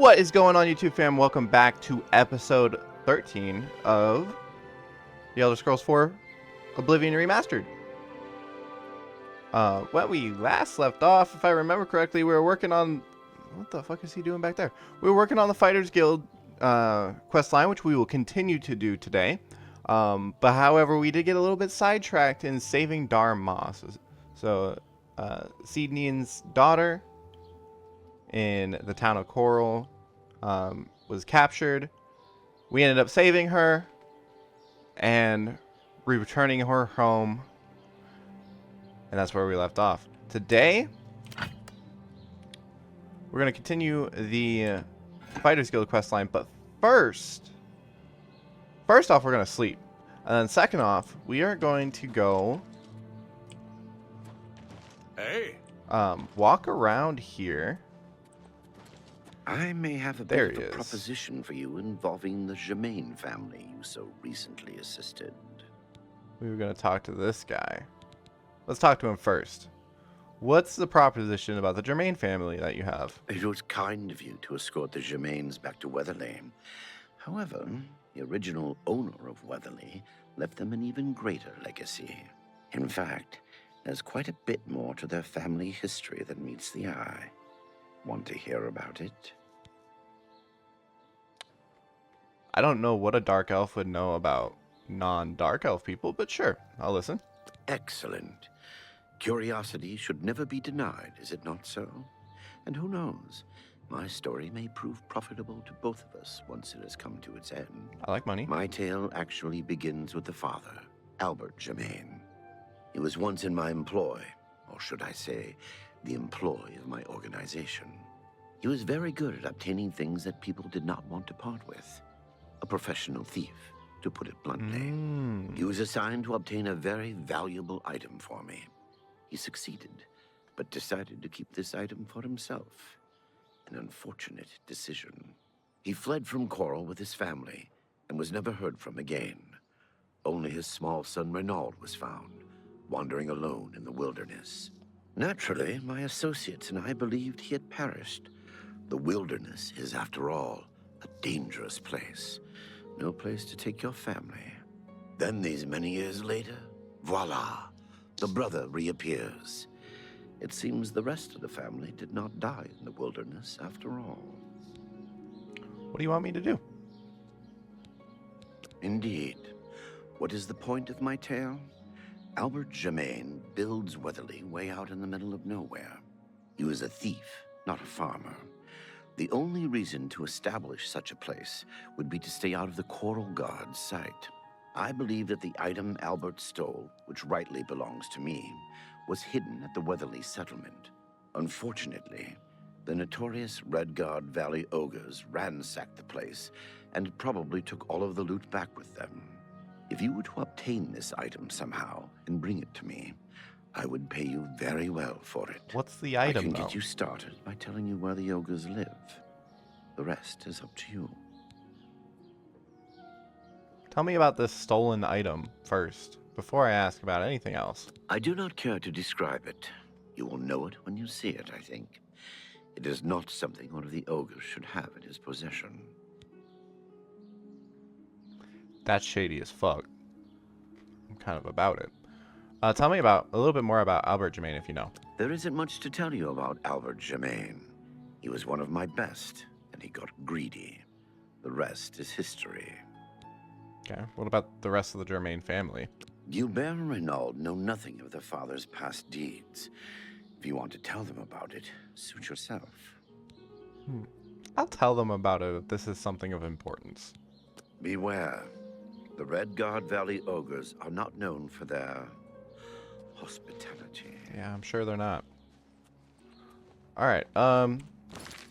What is going on, YouTube fam? Welcome back to episode 13 of The Elder Scrolls 4 Oblivion Remastered. When we last left off, if I remember correctly, we were working on... What the fuck is he doing back there? We were working on the Fighters Guild quest line, which we will continue to do today. But however, we did get a little bit sidetracked in saving Moss. So, Sidnian's daughter in the town of Coral was captured. We ended up saving her and returning her home, and that's where we left off. Today we're going to continue the Fighters Guild quest line, but first off, we're going to sleep, and then second off, we are going to go walk around here. I may have a bit of a proposition for you involving the Germain family you so recently assisted. We were going to talk to this guy. Let's talk to him first. What's the proposition about the Germain family that you have? It was kind of you to escort the Germains back to Weatherlane. However, the original owner of Weatherley left them an even greater legacy. In fact, there's quite a bit more to their family history than meets the eye. Want to hear about it? I don't know what a dark elf would know about non-dark elf people, but sure, I'll listen. Excellent. Curiosity should never be denied, is it not so? And who knows, my story may prove profitable to both of us once it has come to its end. I like money. My tale actually begins with the father, Albert Germain. He was once in my employ, or should I say, the employ of my organization. He was very good at obtaining things that people did not want to part with. A professional thief, to put it bluntly. He was assigned to obtain a very valuable item for me. He succeeded, but decided to keep this item for himself. An unfortunate decision. He fled from Coral with his family and was never heard from again. Only his small son Renaud was found, wandering alone in the wilderness. Naturally, my associates and I believed he had perished. The wilderness is, after all, a dangerous place. No place to take your family. Then, these many years later, voila, the brother reappears. It seems the rest of the family did not die in the wilderness after all. What do you want me to do? Indeed. What is the point of my tale? Albert Germain builds Weatherly way out in the middle of nowhere. He was a thief, not a farmer. The only reason to establish such a place would be to stay out of the Coral Guard's sight. I believe that the item Albert stole, which rightly belongs to me, was hidden at the Weatherly settlement. Unfortunately, the notorious Redguard Valley ogres ransacked the place and probably took all of the loot back with them. If you were to obtain this item somehow and bring it to me, I would pay you very well for it. What's the item, I can though? get you started by telling you where the ogres live. The rest is up to you. Tell me about this stolen item first, before I ask about anything else. I do not care to describe it. You will know it when you see it, I think. It is not something one of the ogres should have in his possession. That's shady as fuck. I'm kind of about it. Tell me a little bit more about Albert Germain, if you know. There isn't much to tell you about Albert Germain. He was one of my best, and he got greedy. The rest is history. Okay, what about the rest of the Germain family? Gilbert and Renaud know nothing of their father's past deeds. If you want to tell them about it, suit yourself. I'll tell them about it if this is something of importance. Beware. The Redguard Valley ogres are not known for their hospitality. Yeah, I'm sure they're not. Alright,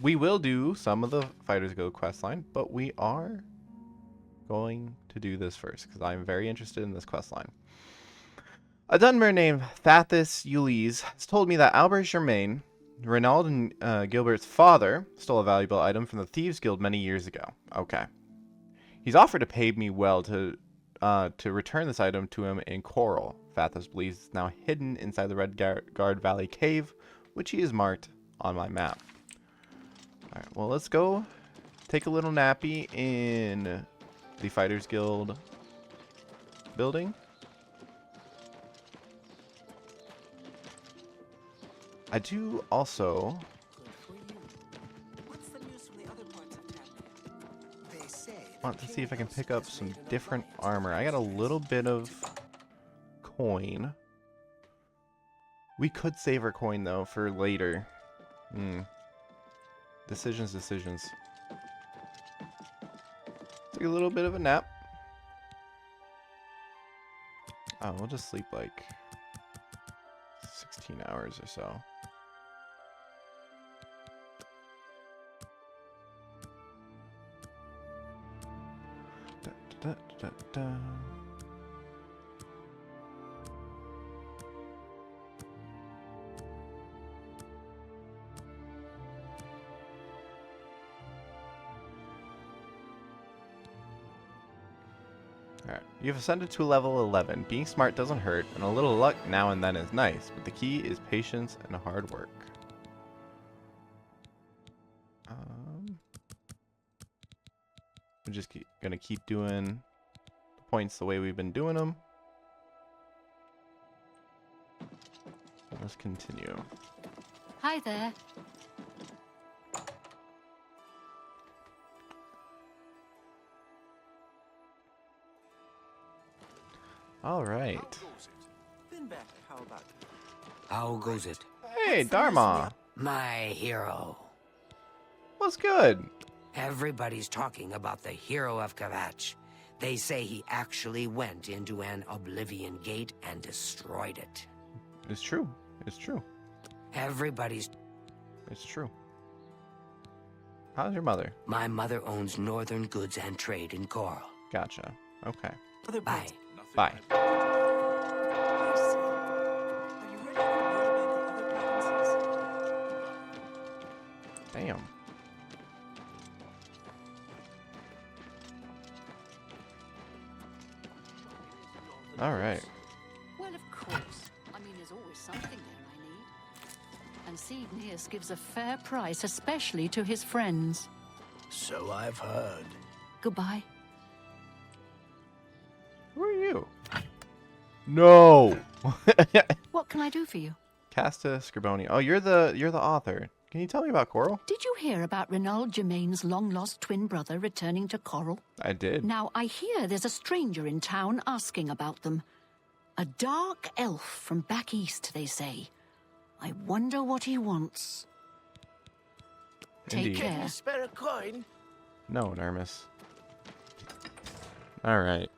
we will do some of the Fighters Guild questline, but we are going to do this first, because I'm very interested in this questline. A Dunmer named Thathis Ulysses has told me that Albert Germain, Renaud and Gilbert's father, stole a valuable item from the Thieves Guild many years ago. Okay. He's offered to pay me well to return this item to him in Coral. Fathos believes it's now hidden inside the Redguard Valley cave, which he has marked on my map. Alright, well, let's go take a little nappy in the Fighters Guild building. I do also want to see if I can pick up some different armor. I got a little bit of coin. We could save our coin though for later. Decisions. Take a little bit of a nap. Oh, we'll just sleep like 16 hours or so. Da, da, da, da. Alright, you've ascended to level 11. Being smart doesn't hurt, and a little luck now and then is nice, but the key is patience and hard work. We're just gonna keep doing the points the way we've been doing them. Let's continue. Hi there. All right. How goes it? Hey, Dharma. My hero. What's good? Everybody's talking about the hero of Kvatch. They say he actually went into an Oblivion gate and destroyed it. It's true. It's true. Everybody's... It's true. How's your mother? My mother owns Northern Goods and Trade in Coral. Gotcha. Okay. Bye. Bye. Damn. All right. Well, of course. I mean, there's always something there I need. And Seed Neas gives a fair price, especially to his friends. So I've heard. Goodbye. Who are you? No. What can I do for you? Casta Scriboni. Oh, you're the author. Can you tell me about Coral? Did you hear about Renald Germain's long-lost twin brother returning to Coral? I did. Now, I hear there's a stranger in town asking about them. A dark elf from back east, they say. I wonder what he wants. Indeed. Take care. Spare a coin? No, Nermus. All right.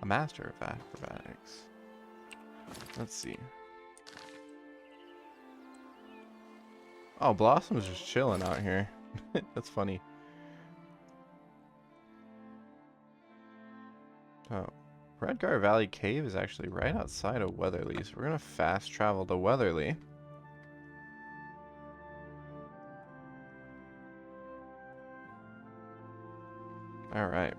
A master of acrobatics. Let's see. Oh, Blossom's just chilling out here. That's funny. Oh, Redgar Valley Cave is actually right outside of Weatherly, so we're gonna fast travel to Weatherly. All right.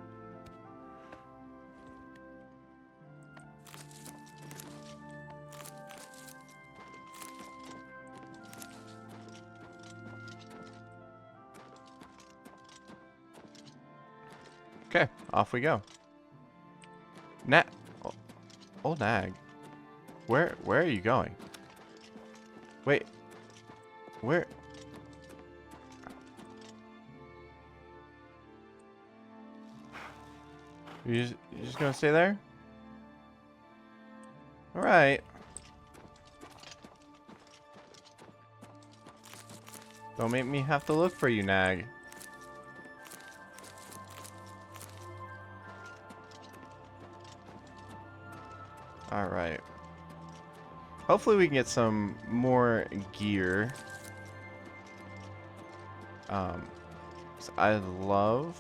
Okay, off we go. Oh, Nag. Where are you going? Wait. Where? You just gonna stay there? All right. Don't make me have to look for you, Nag. Alright. Hopefully we can get some more gear. 'Cause I'd love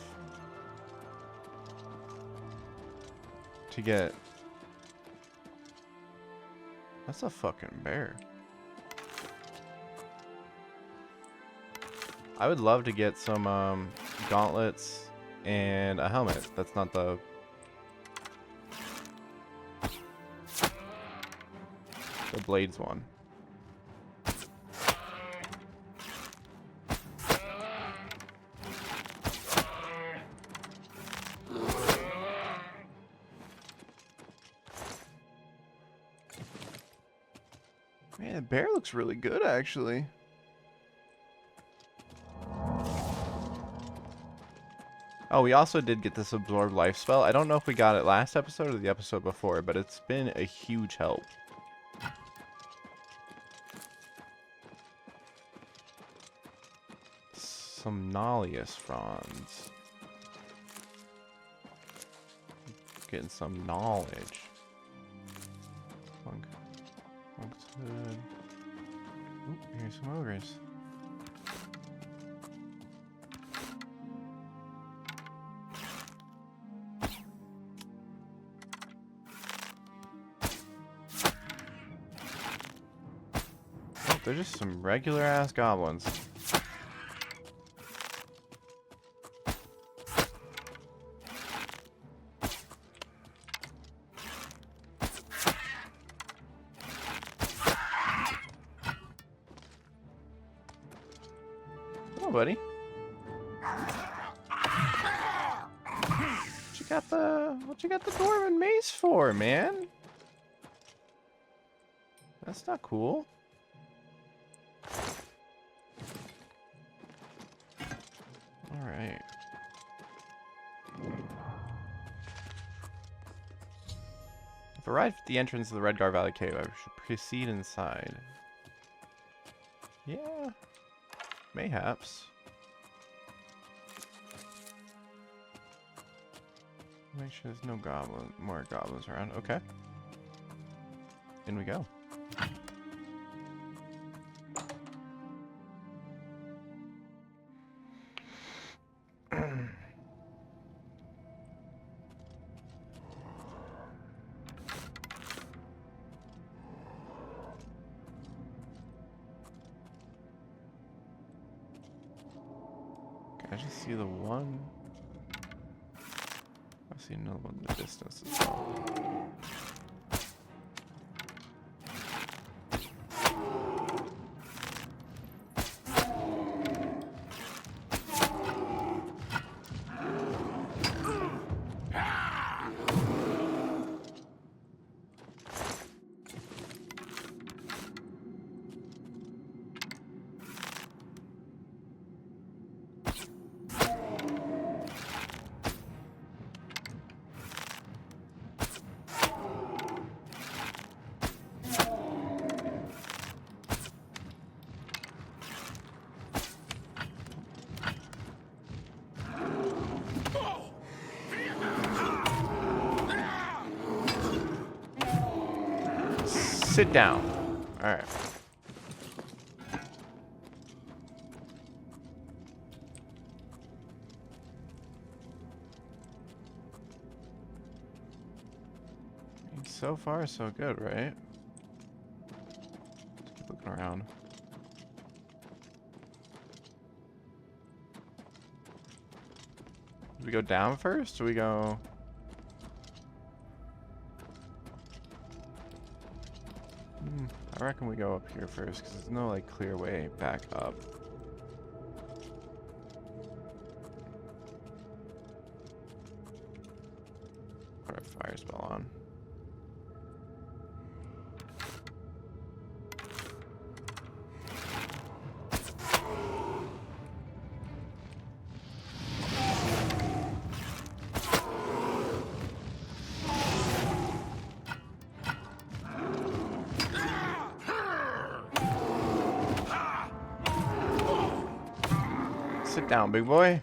to get... That's a fucking bear. I would love to get some gauntlets and a helmet. That's not the... The blades one. Man, the bear looks really good, actually. Oh, we also did get this absorb life spell. I don't know if we got it last episode or the episode before, but it's been a huge help. Somnolius fronds. Getting some knowledge. Monk's hood. Oop, here's some ogres. Oh, they're just some regular ass goblins. Buddy. What you got the dwarven mace for, man? That's not cool. Alright. I've arrived at the entrance of the Redgar Valley Cave. I should proceed inside. Yeah. Mayhaps. Make sure there's no more goblins around. Okay. In we go. I just see the one. I see another one in the distance as well. Sit down. All right. So far, so good, right? Let's keep looking around. Do we go down first, or we go... I reckon we go up here first, because there's no, like, clear way back up. Put a fire spell on. Sit down, big boy.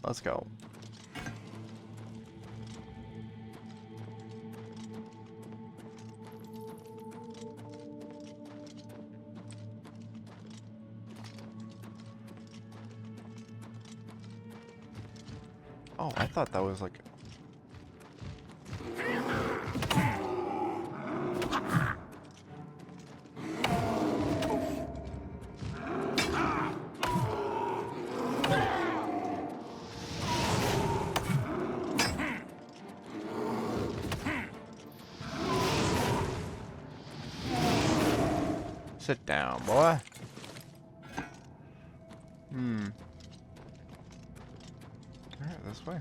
Let's go. Oh, I thought that was like... Sit down, boy. Alright, this way.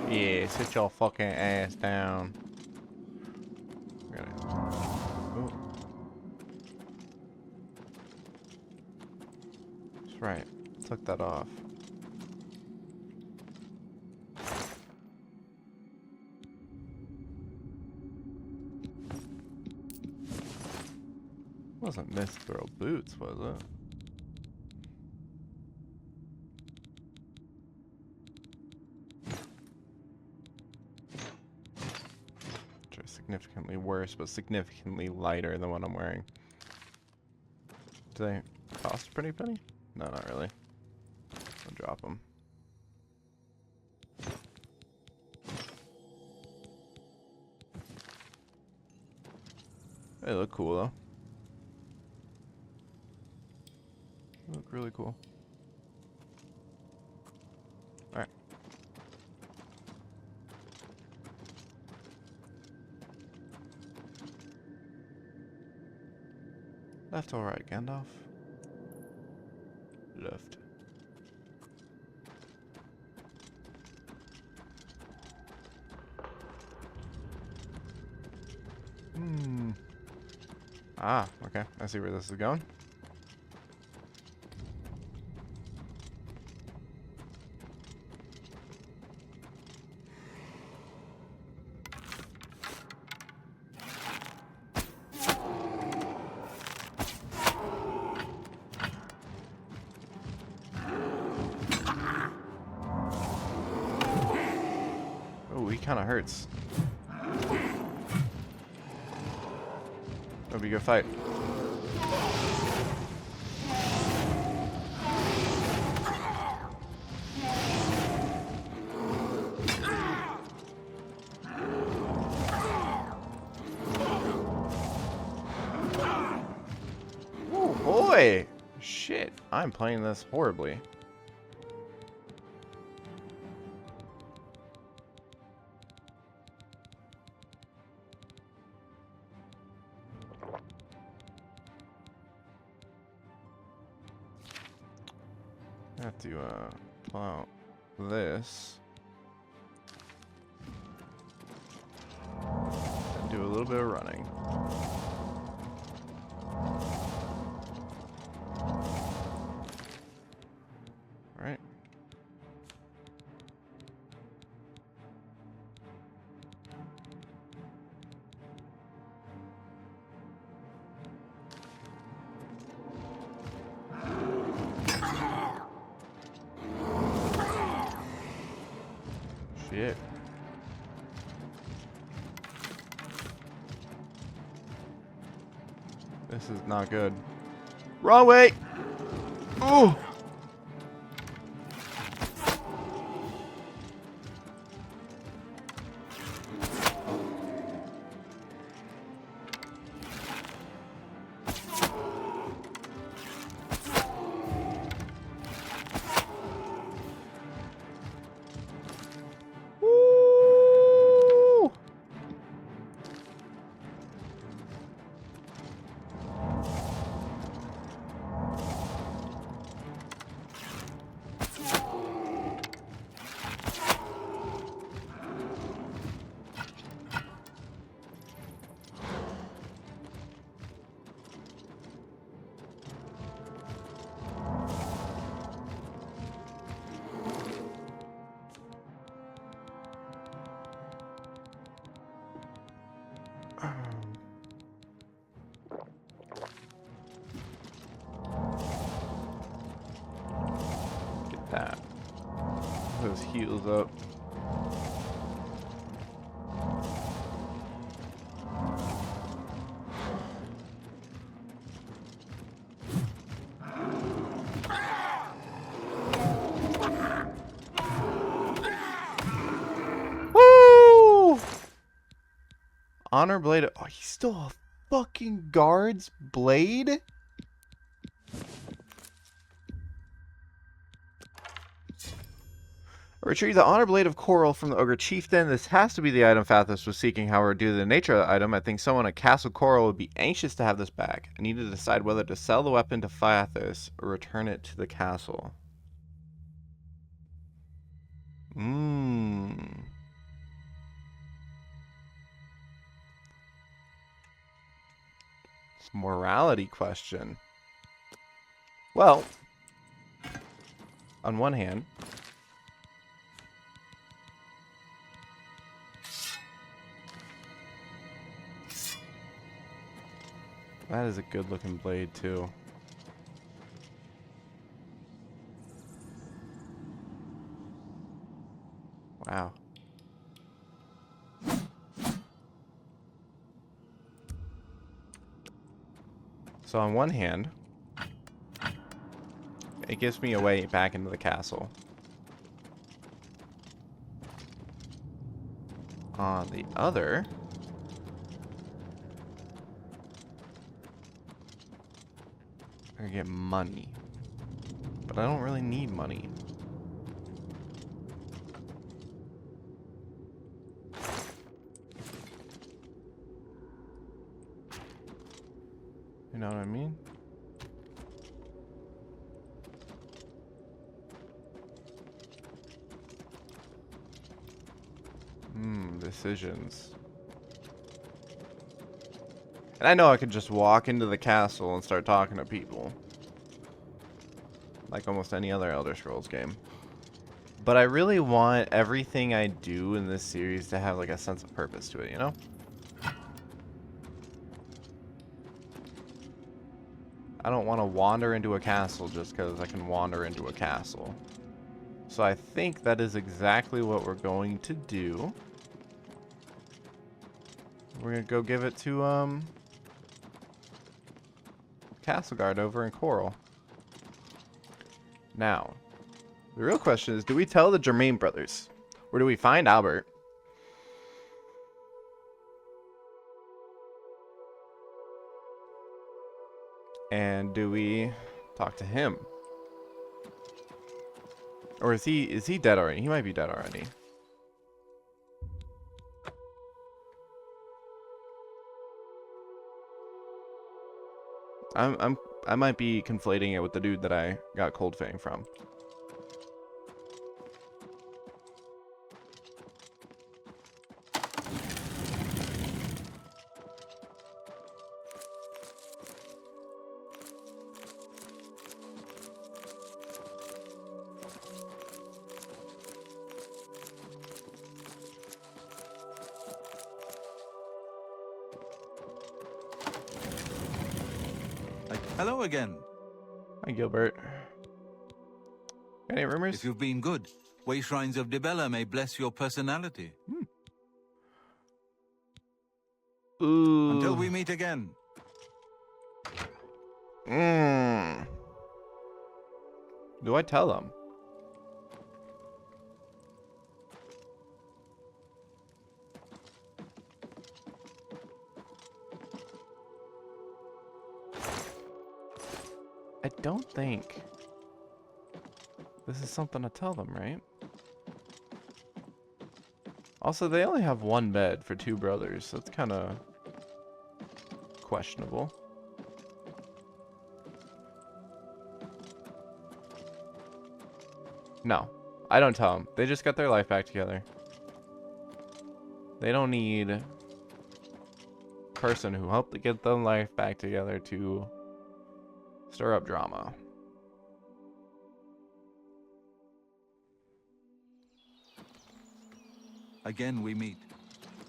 Yeah, sit your fucking ass down. Oh. That's right. Took that off. Wasn't Mithril boots, was it? Significantly worse, but significantly lighter than what I'm wearing. Do they cost a pretty penny? No, not really. I'll drop them. They look cool though. They look really cool. Alright. Left or right, Gandalf? Left. Ah, okay. I see where this is going. Oh, he kind of hurts. That'll be a good fight. Oh boy! Shit, I'm playing this horribly. I have to pull out this and do a little bit of running. All right. Shit. This is not good. Wrong way! Ooh! Woo! heals up. Woo! Honor blade. Oh, he's still a fucking guard's blade? Retrieve the honor blade of coral from the ogre chieftain. This has to be the item Fathos was seeking. However, due to the nature of the item, I think someone at Castle Coral would be anxious to have this back. I need to decide whether to sell the weapon to Fathos or return it to the castle. It's a morality question. Well, on one hand, that is a good looking blade too. Wow. So on one hand, it gives me a way back into the castle. On the other, I can get money. But I don't really need money. You know what I mean? Decisions. And I know I could just walk into the castle and start talking to people. Like almost any other Elder Scrolls game. But I really want everything I do in this series to have like a sense of purpose to it, you know? I don't want to wander into a castle just because I can wander into a castle. So I think that is exactly what we're going to do. We're going to go give it to, Castle Guard over in Coral. Now, the real question is, do we tell the Germain brothers? Or do we find Albert? And do we talk to him? Or is he dead already? He might be dead already. I might be conflating it with the dude that I got Cold Fang from. Hello again. Hi, Gilbert. Any rumors? If you've been good, way shrines of Dibella may bless your personality. Ooh. Until we meet again. Do I tell them? I don't think this is something to tell them, right? Also, they only have one bed for two brothers, so it's kind of questionable. No, I don't tell them. They just got their life back together. They don't need a person who helped to get them life back together to stir up drama. Again we meet.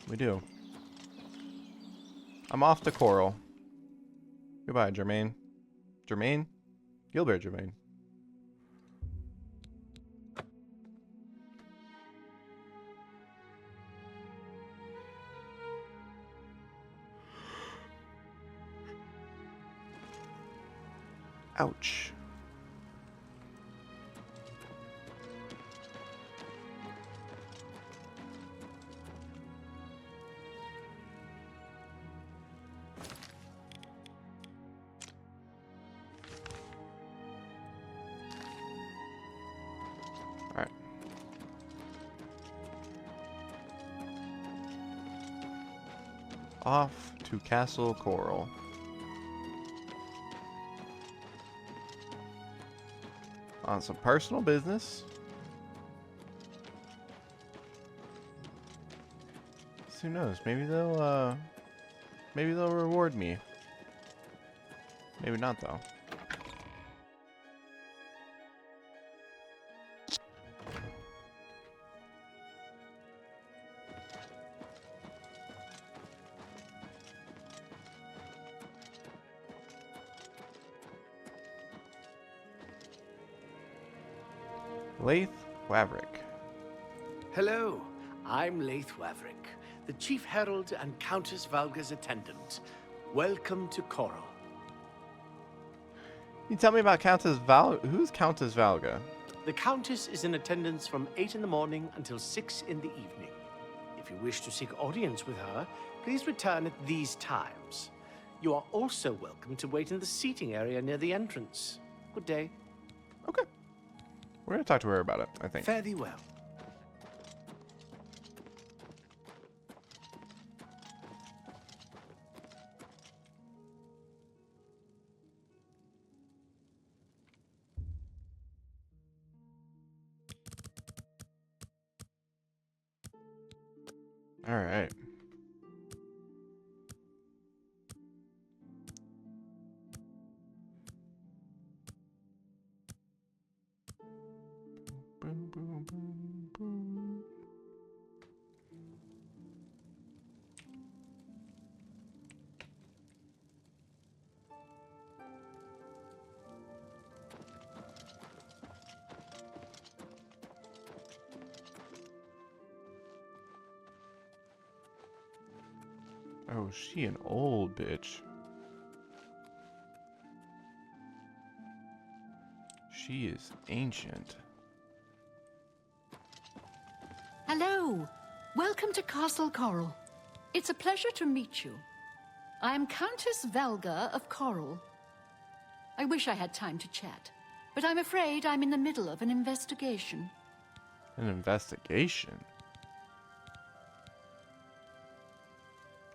We do. I'm off to Coral. Goodbye, Germain. Germain? Gilbert Germain. Ouch. Alright. Off to Castle Coral. On some personal business. Who knows? Maybe they'll reward me. Maybe not though. Laith Waverick. Hello, I'm Laith Waverick, the Chief Herald and Countess Valga's attendant. Welcome to Coral. Can you tell me about Countess Val? Who's Countess Valga? The Countess is in attendance from 8 in the morning until 6 in the evening. If you wish to seek audience with her, please return at these times. You are also welcome to wait in the seating area near the entrance. Good day. Okay. We're gonna talk to her about it, I think. Fare thee well. All right. Boom, boom, boom, boom. Oh, she an old bitch. She is ancient. Hello. Welcome to Castle Coral. It's a pleasure to meet you. I am Countess Valga of Coral. I wish I had time to chat, but I'm afraid I'm in the middle of an investigation. An investigation?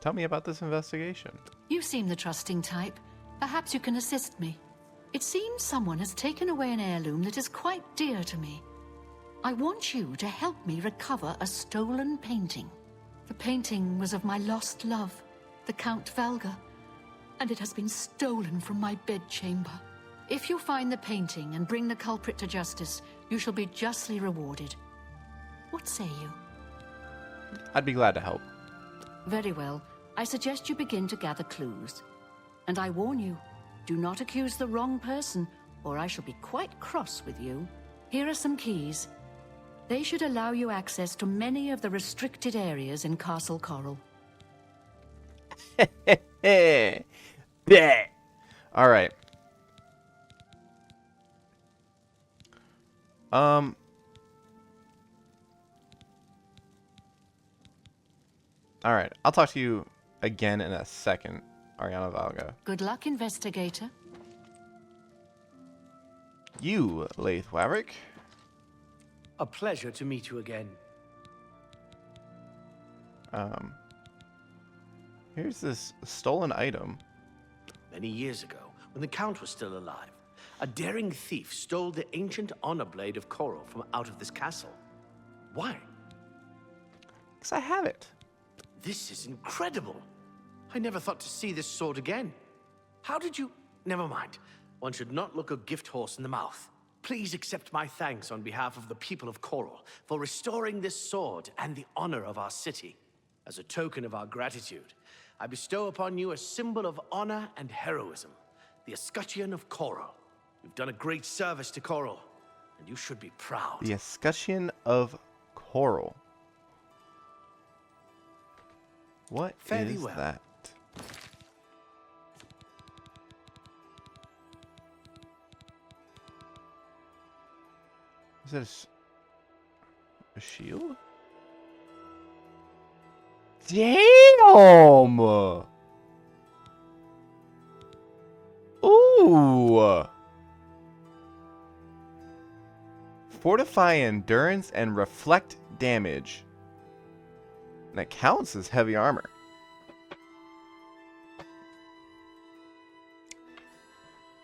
Tell me about this investigation. You seem the trusting type. Perhaps you can assist me. It seems someone has taken away an heirloom that is quite dear to me. I want you to help me recover a stolen painting. The painting was of my lost love, the Count Valga, and it has been stolen from my bedchamber. If you find the painting and bring the culprit to justice, you shall be justly rewarded. What say you? I'd be glad to help. Very well. I suggest you begin to gather clues. And I warn you, do not accuse the wrong person, or I shall be quite cross with you. Here are some keys. They should allow you access to many of the restricted areas in Castle Coral. Bet. All right. All right. I'll talk to you again in a second, Ariana Valga. Good luck, Investigator. You, Laith Waverick. A pleasure to meet you again. Here's this stolen item. Many years ago, when the Count was still alive, a daring thief stole the ancient honor blade of Coral from out of this castle. Why? Because I have it. This is incredible. I never thought to see this sword again. How did you... Never mind. One should not look a gift horse in the mouth. Please accept my thanks on behalf of the people of Coral for restoring this sword and the honor of our city. As a token of our gratitude, I bestow upon you a symbol of honor and heroism, the escutcheon of Coral. You've done a great service to Coral, and you should be proud. The escutcheon of Coral. What Fare thee is well. that? Is it a shield? Damn! Ooh! Fortify endurance and reflect damage. And that counts as heavy armor.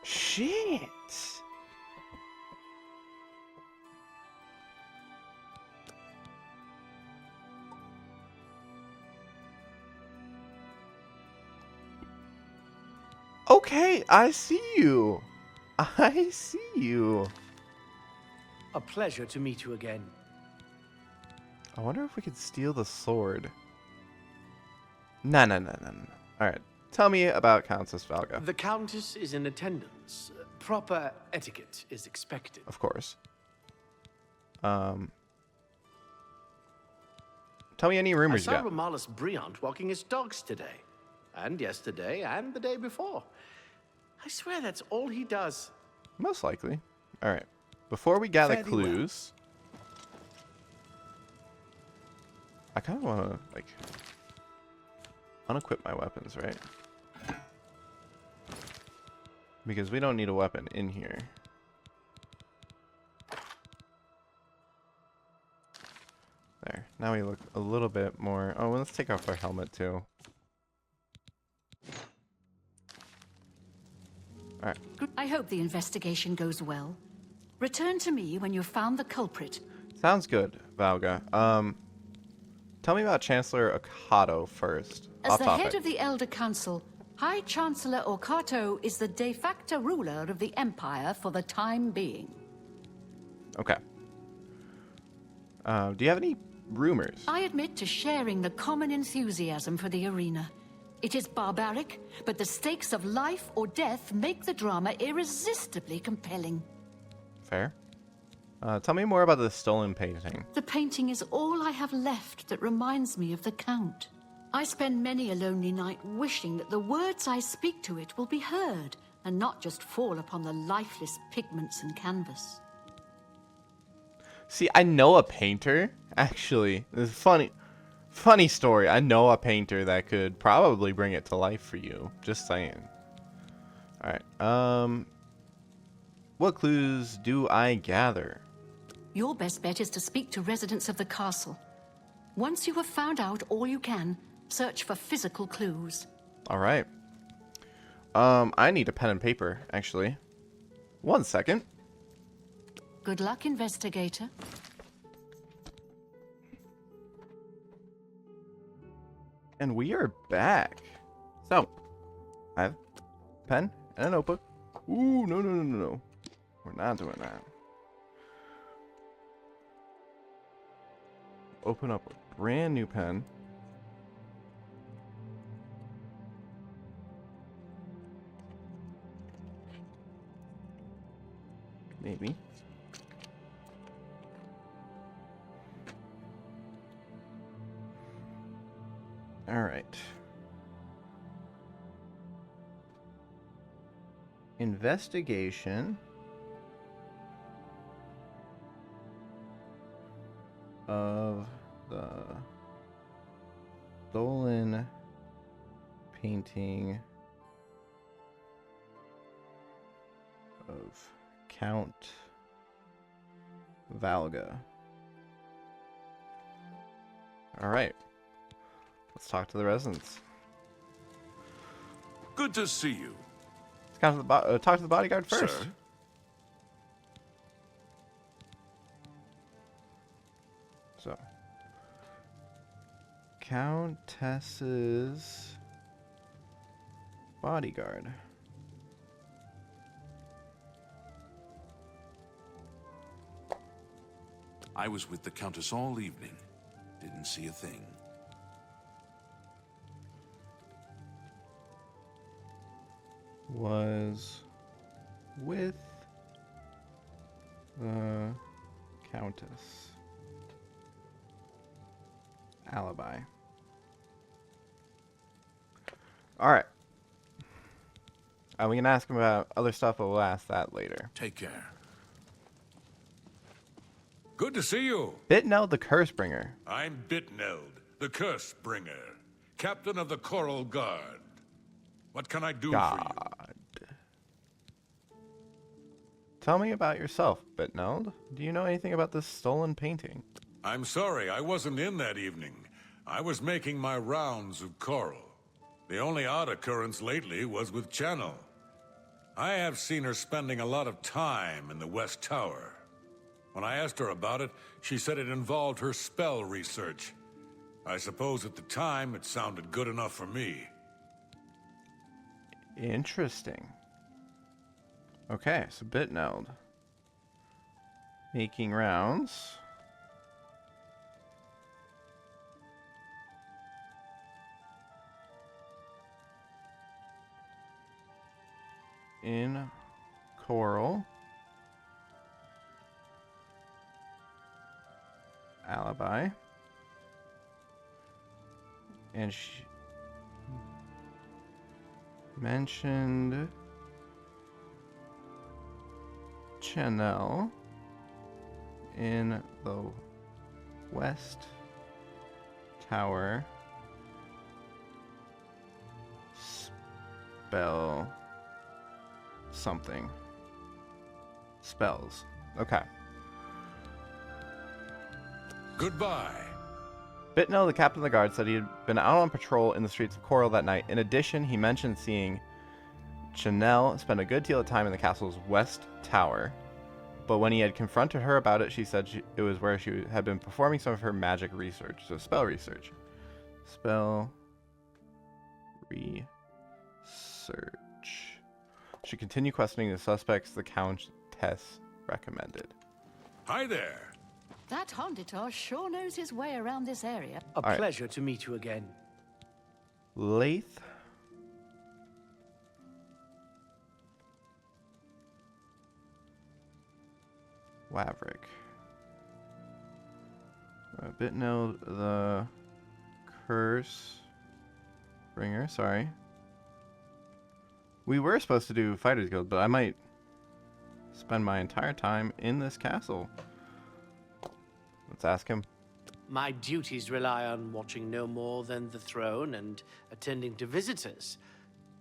Shit! Okay, I see you. I see you. A pleasure to meet you again. I wonder if we could steal the sword. No. Alright, tell me about Countess Valga. The Countess is in attendance. Proper etiquette is expected. Of course. Tell me any I rumors you saw got. Romalis Briant walking his dogs today. And yesterday, and the day before. I swear that's all he does. Most likely. Alright. Before we gather Fare thee well. clues, I kind of want to, like, unequip my weapons, right? Because we don't need a weapon in here. There. Now we look a little bit more... Oh, well, let's take off our helmet, too. Alright. I hope the investigation goes well. Return to me when you've found the culprit. Sounds good, Valga. Tell me about Chancellor Okato first. As Off the topic. head of the Elder Council, High Chancellor Okato is the de facto ruler of the Empire for the time being. Okay. Do you have any rumors? I admit to sharing the common enthusiasm for the arena. It is barbaric, but the stakes of life or death make the drama irresistibly compelling. Fair. Tell me more about the stolen painting. The painting is all I have left that reminds me of the Count. I spend many a lonely night wishing that the words I speak to it will be heard, and not just fall upon the lifeless pigments and canvas. See, I know a painter, actually. This is funny story. I know a painter that could probably bring it to life for you. Just saying. Alright, what clues do I gather? Your best bet is to speak to residents of the castle. Once you have found out all you can, search for physical clues. Alright. I need a pen and paper, actually. 1 second. Good luck, Investigator. And we are back. So, I have a pen and a notebook. Ooh, no. We're not doing that. Open up a brand new pen. Maybe. All right. Investigation of the stolen painting of Count Valga. All right. Let's talk to the residents. Good to see you. Let's talk to the bodyguard first. Sir? So, Countess's bodyguard. I was with the Countess all evening. Didn't see a thing. Was with the Countess. Alibi. Alright. We can ask him about other stuff, but we'll ask that later. Take care. Good to see you. Bitneld the Cursebringer. I'm Bitneld, the Curse Bringer, captain of the Coral Guard. What can I do for you? Tell me about yourself, Bitneld. Do you know anything about this stolen painting? I'm sorry, I wasn't in that evening. I was making my rounds of Coral. The only odd occurrence lately was with Channel. I have seen her spending a lot of time in the West Tower. When I asked her about it, she said it involved her spell research. I suppose at the time it sounded good enough for me. Interesting. Okay, so Bitneld. Making rounds. In Coral. Alibi. And she mentioned Chanel in the West Tower spell something. Spells. Okay. Goodbye. Bitno, the captain of the guard, said he had been out on patrol in the streets of Coral that night. In addition, he mentioned seeing Chanel spend a good deal of time in the castle's West Tower. But when he had confronted her about it, she said it was where she had been performing some of her magic research. So spell research. Spell research. She continued questioning the suspects the Countess recommended. Hi there. That Honditor sure knows his way around this area. A right. pleasure to meet you again. Lath. Laverick. Bitno, the Curse Bringer, sorry. We were supposed to do Fighters Guild, but I might spend my entire time in this castle. Let's ask him. My duties rely on watching no more than the throne and attending to visitors.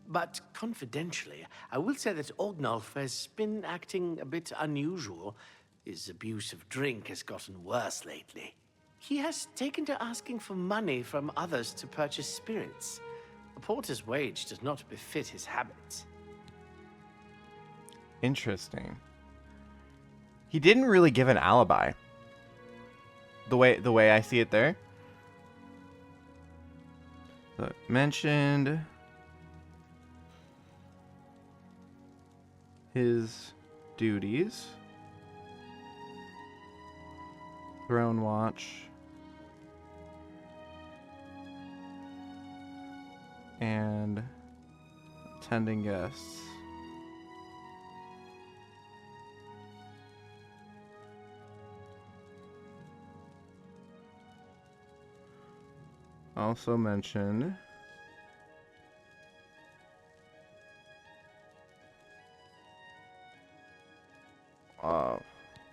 But confidentially, I will say that Ognolf has been acting a bit unusual. His abuse of drink has gotten worse lately. He has taken to asking for money from others to purchase spirits. A porter's wage does not befit his habits. Interesting. He didn't really give an alibi. The way I see it there. So mentioned his duties. Throne Watch. And attending guests. Also mentioned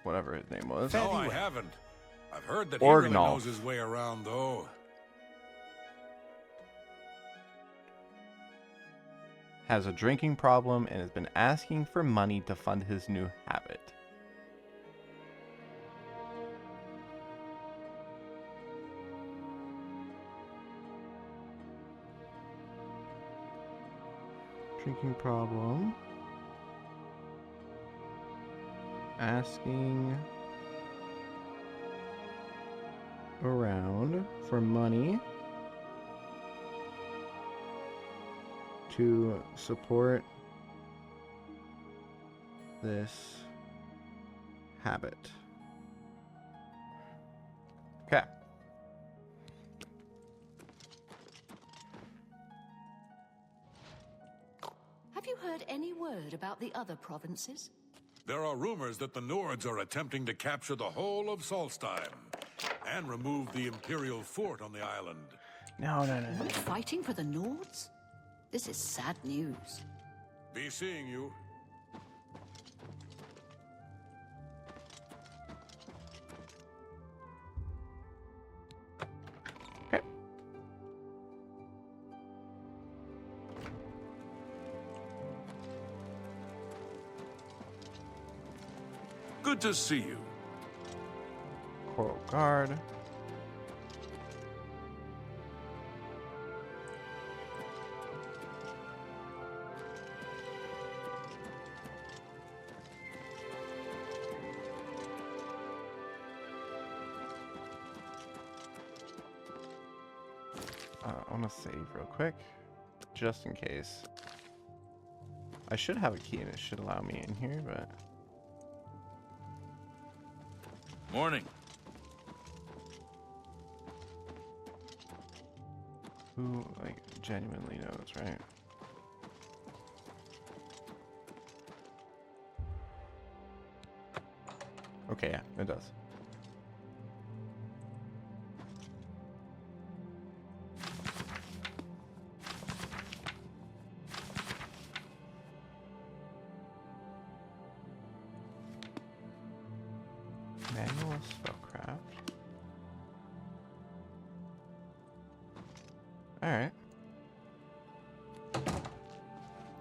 whatever his name was. No, I haven't. I've heard that he really Orgnolf knows his way around, though. has a drinking problem and has been asking for money to fund his new habit. Drinking problem. Asking around for money to support this habit. Okay. Have you heard any word about the other provinces? There are rumors that the Nords are attempting to capture the whole of Solstheim and remove the Imperial fort on the island. No. You're fighting for the Nords? This is sad news. Be seeing you. Good to see you. Coral Guard. I want to save real quick, just in case. I should have a key and it should allow me in here, but... Morning. Who, like, genuinely knows, right? Okay, yeah, it does. Manual spellcraft. Alright.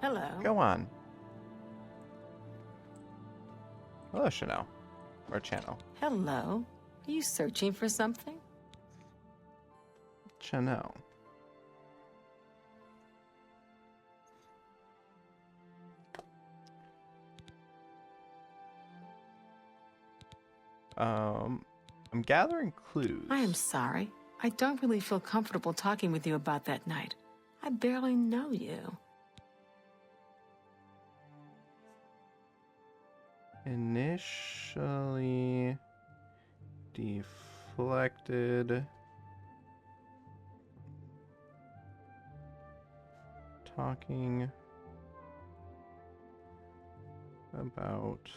Hello. Go on. Hello, Chanel. Or Channel. Hello. Are you searching for something? Chanel. I'm gathering clues. I am sorry. I don't really feel comfortable talking with you about that night. I barely know you. Initially deflected. Talking about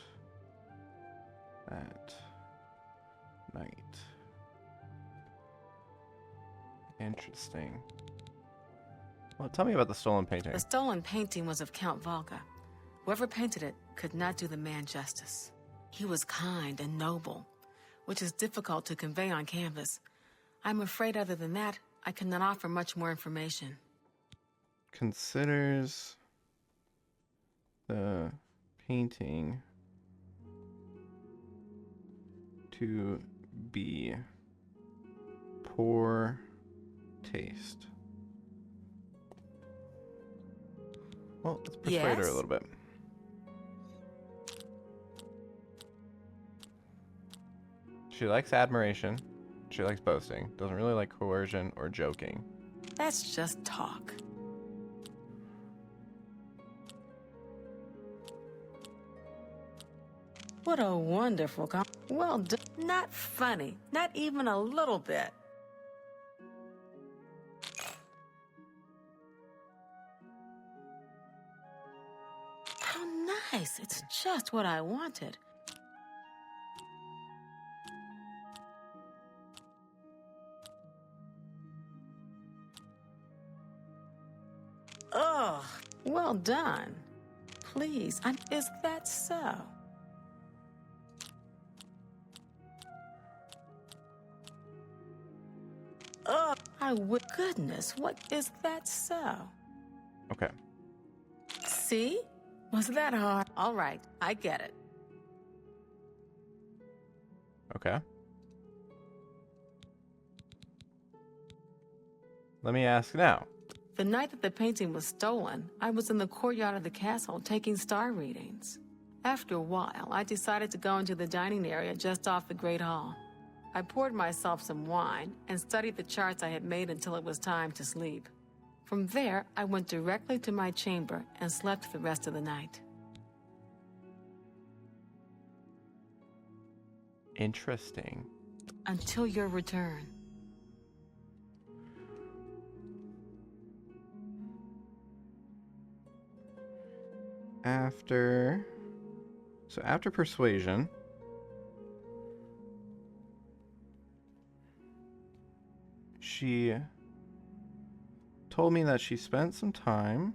that night. Interesting. Well, tell me about the stolen painting. The stolen painting was of Count Volga. Whoever painted it could not do the man justice. He was kind and noble, which is difficult to convey on canvas. I'm afraid other than that, I cannot offer much more information. Considers the painting to be poor taste. Well, let's persuade her a Yes? little bit. She likes admiration. She likes boasting. Doesn't really like coercion or joking. That's just talk. What a wonderful well done. Not funny. Not even a little bit. How nice. It's just what I wanted. Ugh. Well done. Please. Is that so? Oh, goodness, what is that so? Okay. See? Was that hard? All right, I get it. Okay. Let me ask now. The night that the painting was stolen, I was in the courtyard of the castle taking star readings. After a while, I decided to go into the dining area just off the Great Hall. I poured myself some wine and studied the charts I had made until it was time to sleep. From there, I went directly to my chamber and slept the rest of the night. Interesting. Until your return. After persuasion, she told me that she spent some time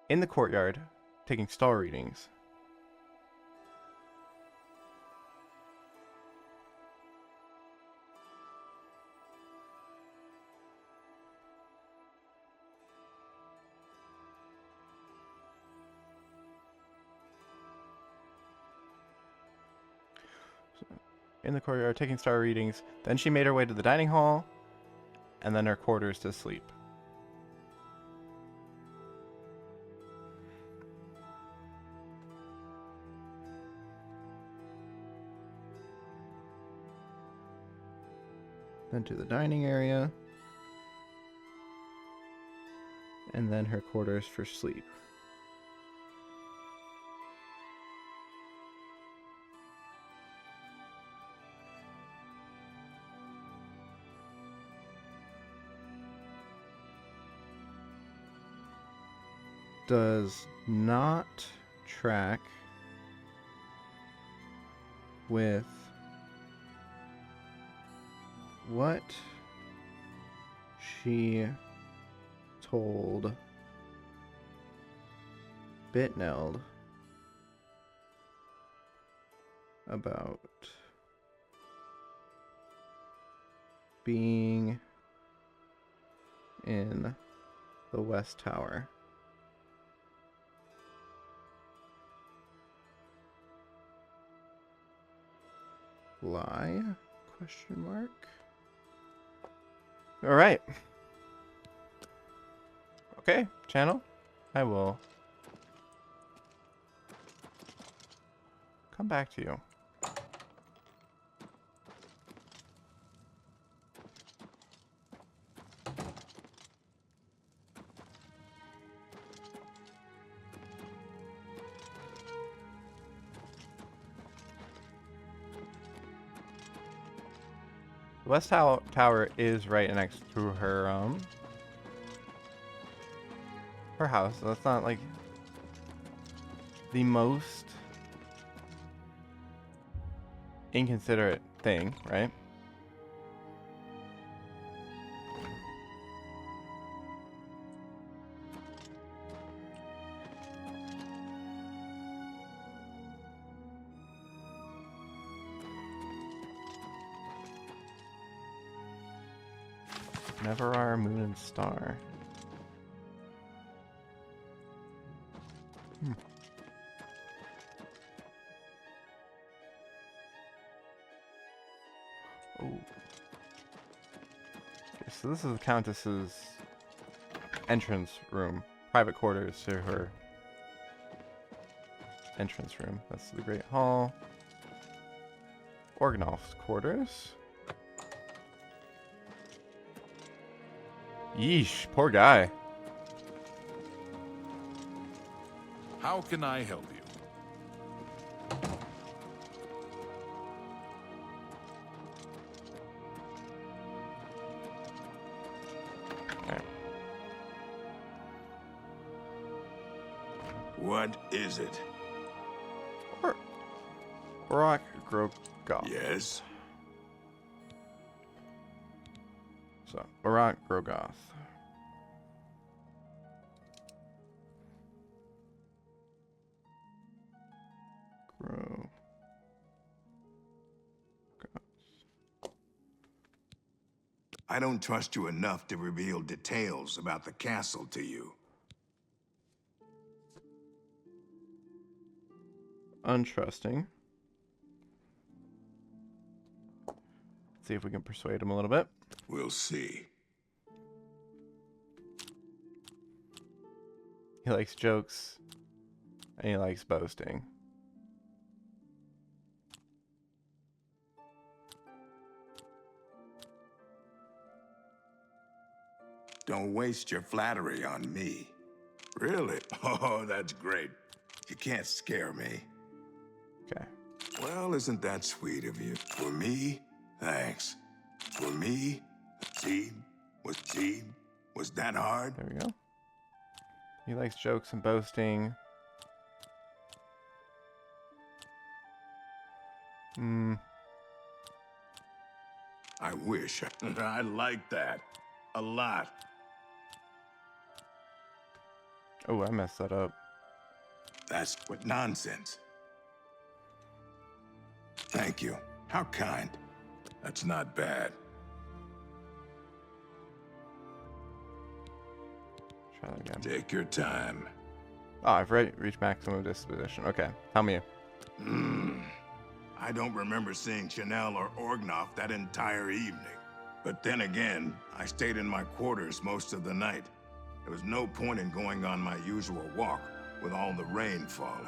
in the courtyard taking star readings. In the courtyard, taking star readings. Then she made her way to the dining hall, and then her quarters to sleep. Then to the dining area, and then her quarters for sleep. Does not track with what she told Bitneld about being in the West Tower. Lie? Question mark. All right. Okay, channel. I will come back to you. The West Tower is right next to her her house. So that's not like the most inconsiderate thing, right? Never are moon and star. Oh. Okay, so this is the Countess's entrance room. Private quarters to her entrance room. That's the Great Hall. Organolf's quarters. Yeesh, poor guy. How can I help you? Okay. What is it? Rock Grogoth. Yes? So, Barak Grogoth. I don't trust you enough to reveal details about the castle to you. Untrusting. See if we can persuade him a little bit. We'll see. He likes jokes, and he likes boasting. Don't waste your flattery on me. Really? Oh, that's great. You can't scare me. Okay. Well, isn't that sweet of you? For me, thanks. For me, was that hard? There we go. He likes jokes and boasting. I wish. I like that. A lot. Oh, I messed that up. That's what nonsense. Thank you. How kind. That's not bad. Try that again. Take your time. Oh, I've reached maximum disposition. Okay, tell me. I don't remember seeing Chanel or Orgnoff that entire evening. But then again, I stayed in my quarters most of the night. There was no point in going on my usual walk with all the rain falling.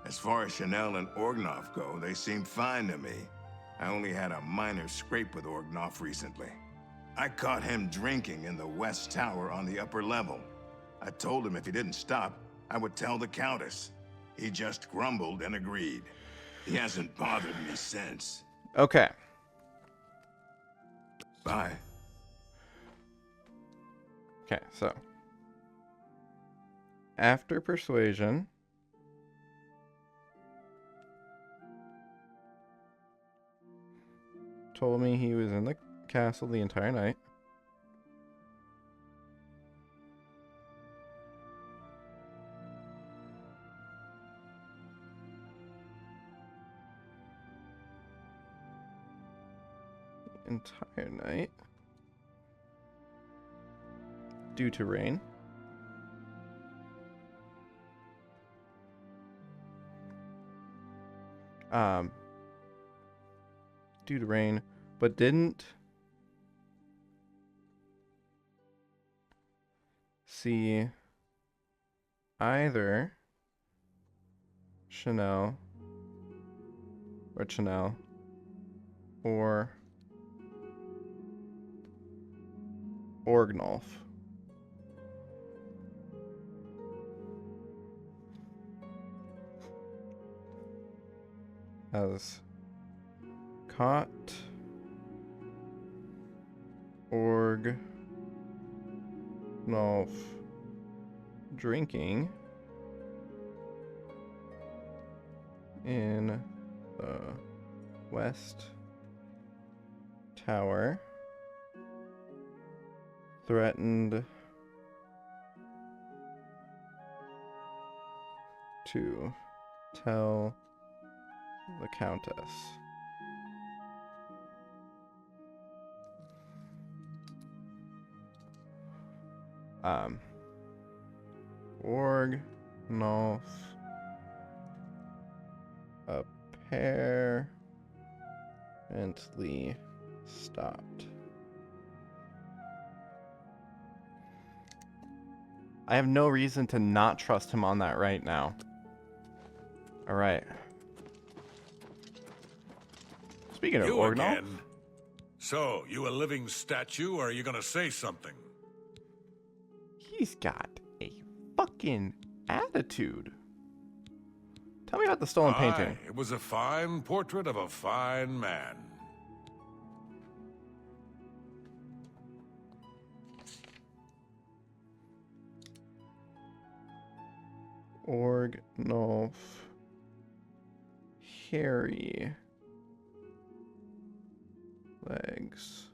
As far as Chanel and Orgnoff go, they seemed fine to me. I only had a minor scrape with Orgnoff recently. I caught him drinking in the West Tower on the upper level. I told him if he didn't stop, I would tell the Countess. He just grumbled and agreed. He hasn't bothered me since. Okay. Bye. Okay, so. After persuasion. Told me he was in the castle the entire night. Entire night. Due to rain. Due to rain, but didn't see either Chanel or Orgnoff. Has caught Orgnoff drinking in the West Tower, threatened to tell the Countess. Orgnoff apparently stopped. I have no reason to not trust him on that right now. All right. Speaking of Orgnoff. Again? So, you a living statue, or are you gonna say something? He's got a fucking attitude. Tell me about the stolen painting. It was a fine portrait of a fine man. Orgnoff. Hairy legs.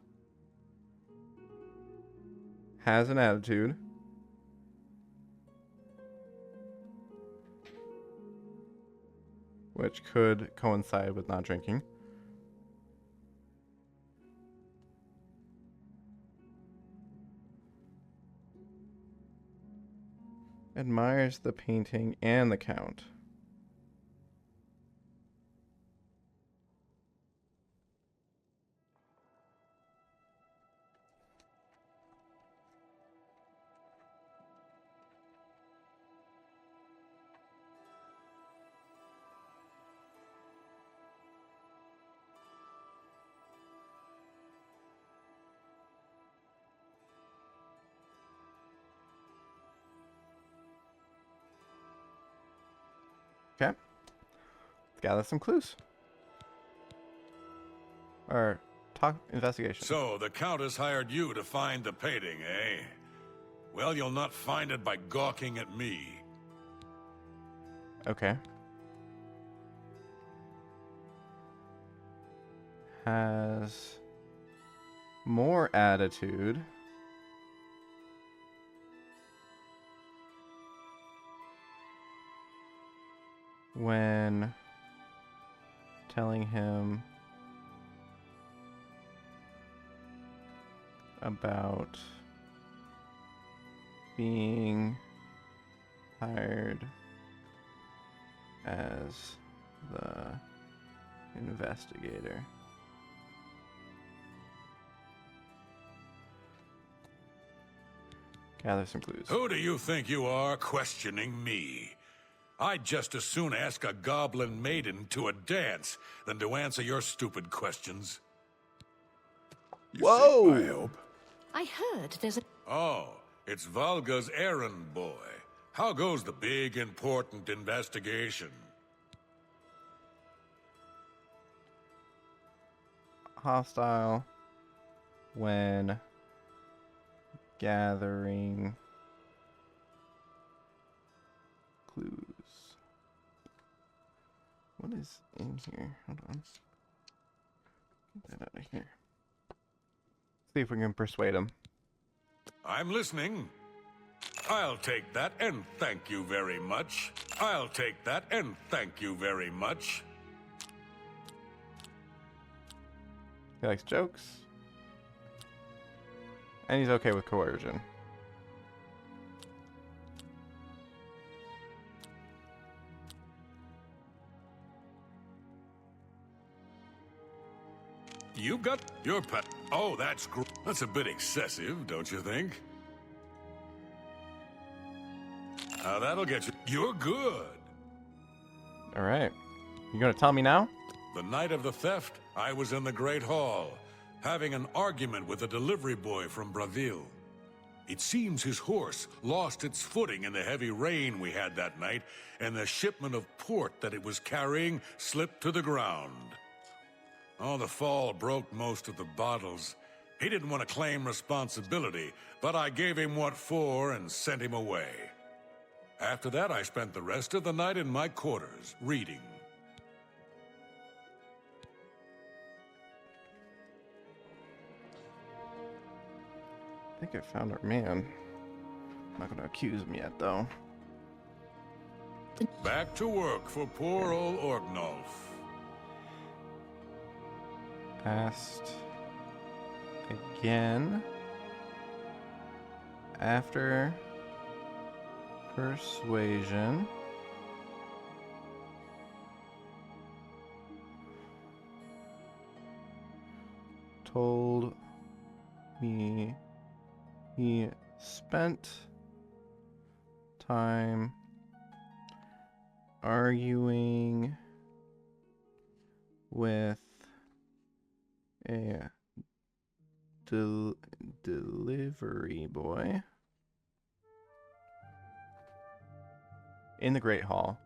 Has an attitude. Which could coincide with not drinking. Admires the painting and the Count. Okay. Let's gather some clues. Or talk investigation. So, the Countess hired you to find the painting, eh? Well, you'll not find it by gawking at me. Okay. Has more attitude. When telling him about being hired as the Investigator. Gather some clues. Who do you think you are questioning me? I'd just as soon ask a goblin maiden to a dance than to answer your stupid questions. You Whoa! seek my help? I heard there's a... Oh, it's Valga's errand boy. How goes the big, important investigation? Hostile when gathering clues. What is in here? Hold on. Get that out of here. See if we can persuade him. I'm listening. I'll take that and thank you very much. I'll take that and thank you very much. He likes jokes. And he's okay with coercion. You got your pet. Oh, that's a bit excessive, don't you think? Now that'll get you. You're good. All right. You gonna tell me now? The night of the theft, I was in the Great Hall, having an argument with a delivery boy from Braville. It seems his horse lost its footing in the heavy rain we had that night, and the shipment of port that it was carrying slipped to the ground. Oh, the fall broke most of the bottles. He didn't want to claim responsibility, but I gave him what for and sent him away. After that, I spent the rest of the night in my quarters, reading. I think I found our man. I'm not gonna accuse him yet, though. Back to work for poor old Orgnolf. Asked again after persuasion. Told me he spent time arguing with a delivery boy in the Great Hall.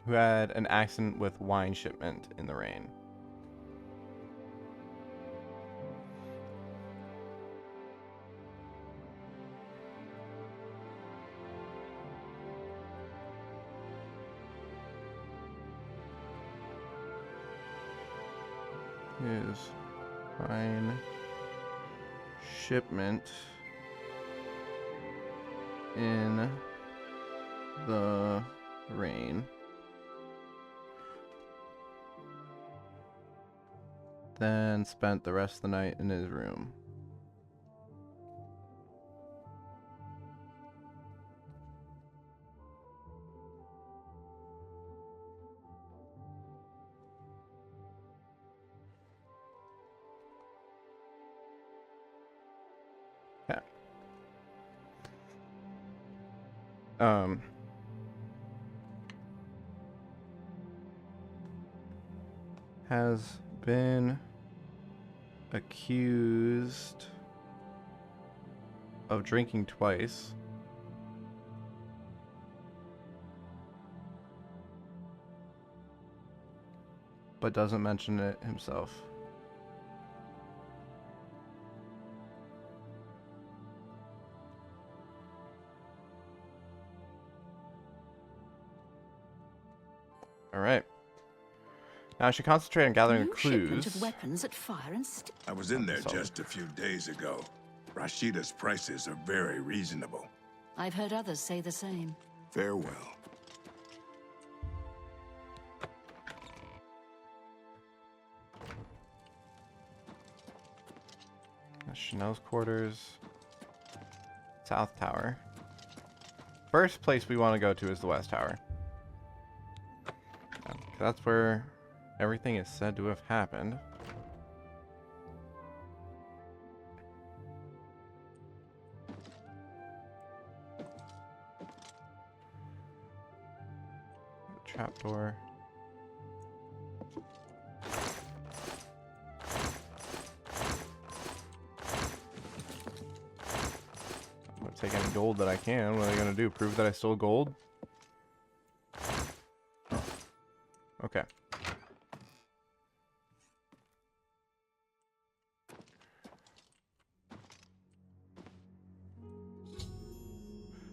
Who had an accident with wine shipment in the rain. His wine shipment in the rain. Then spent the rest of the night in his room. Yeah. Has been accused of drinking twice. But doesn't mention it himself. All right. Now I should concentrate on gathering New clues. shipment of weapons at Fire and Steel. I was in there Solid. just a few days ago. Rashida's prices are very reasonable. I've heard others say the same. Farewell. Chanel's quarters. South Tower. First place we want to go to is the West Tower. That's where everything is said to have happened. Trapdoor. I'm gonna take any gold that I can. What are they gonna do? Prove that I stole gold? Okay.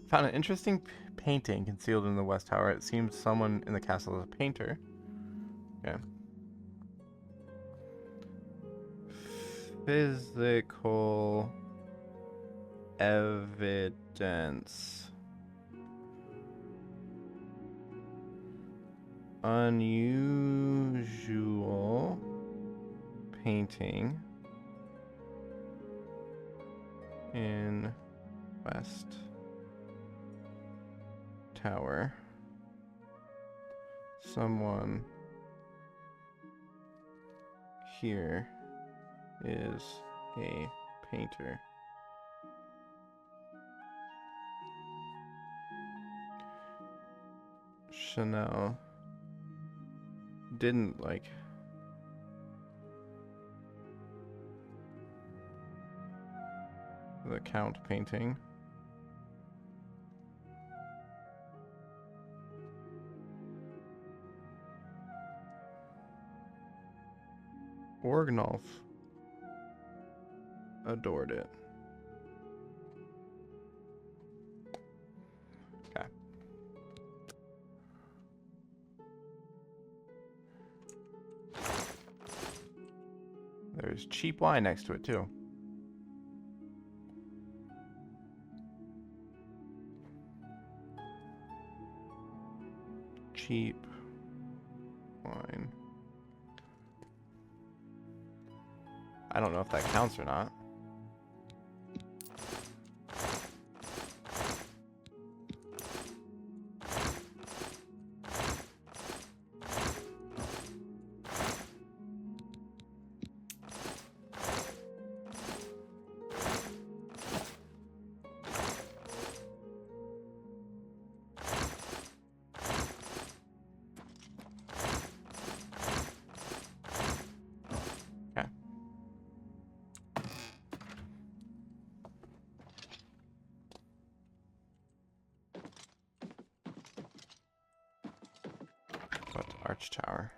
Found an interesting painting concealed in the West Tower. It seems someone in the castle is a painter. Okay. Physical evidence. Unusual painting in West Tower. Someone here is a painter. Chanel didn't like the Count painting. Orgnolf adored it. Okay. There's cheap wine next to it too. Cheap wine. I don't know if that counts or not. Arch Tower.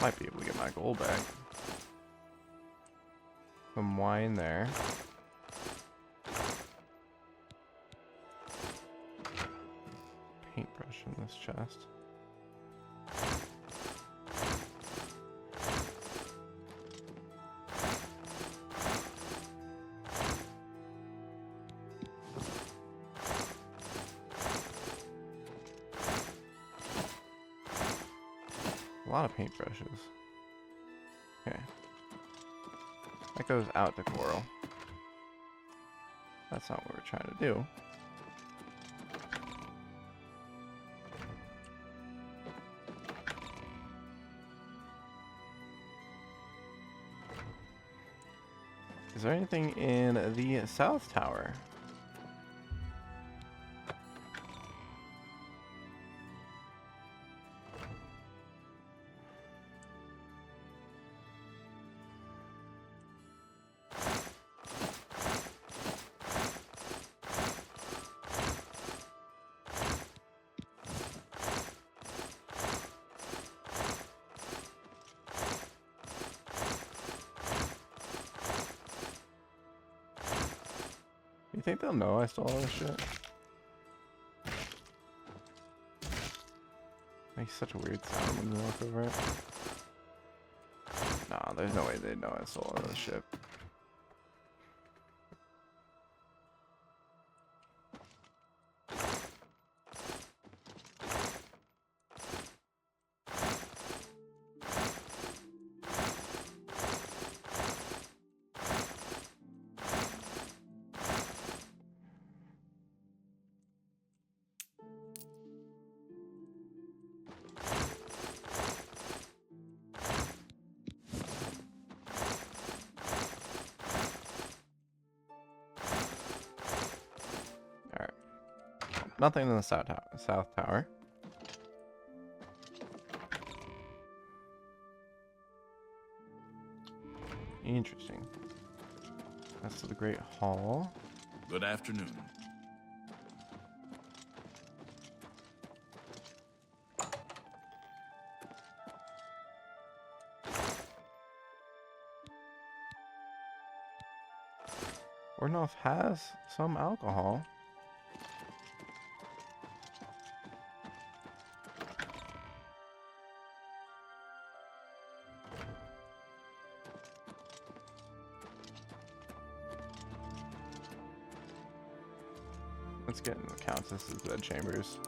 Might be able to get my gold back. Some wine there. Paintbrush in this chest. A lot of paintbrushes. Okay. That goes out to Coral. That's not what we're trying to do. Is there anything in the South Tower? You think they'll know I stole all this shit? Makes such a weird sound when you walk over it. Nah, there's no way they know I stole all this shit. nothing in the south tower. Interesting. That's the Great Hall. Good afternoon. Ordnoff has some alcohol. Let's get into the Countess's bedchambers.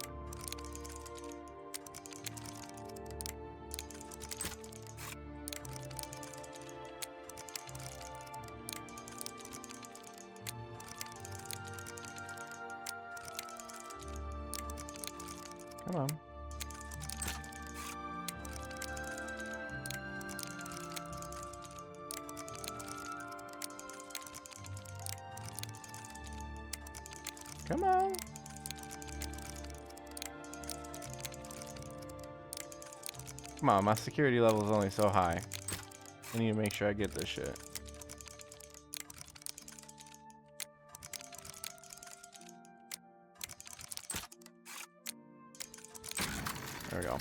Come on. Come on. Come on, my security level is only so high. I need to make sure I get this shit. There we go.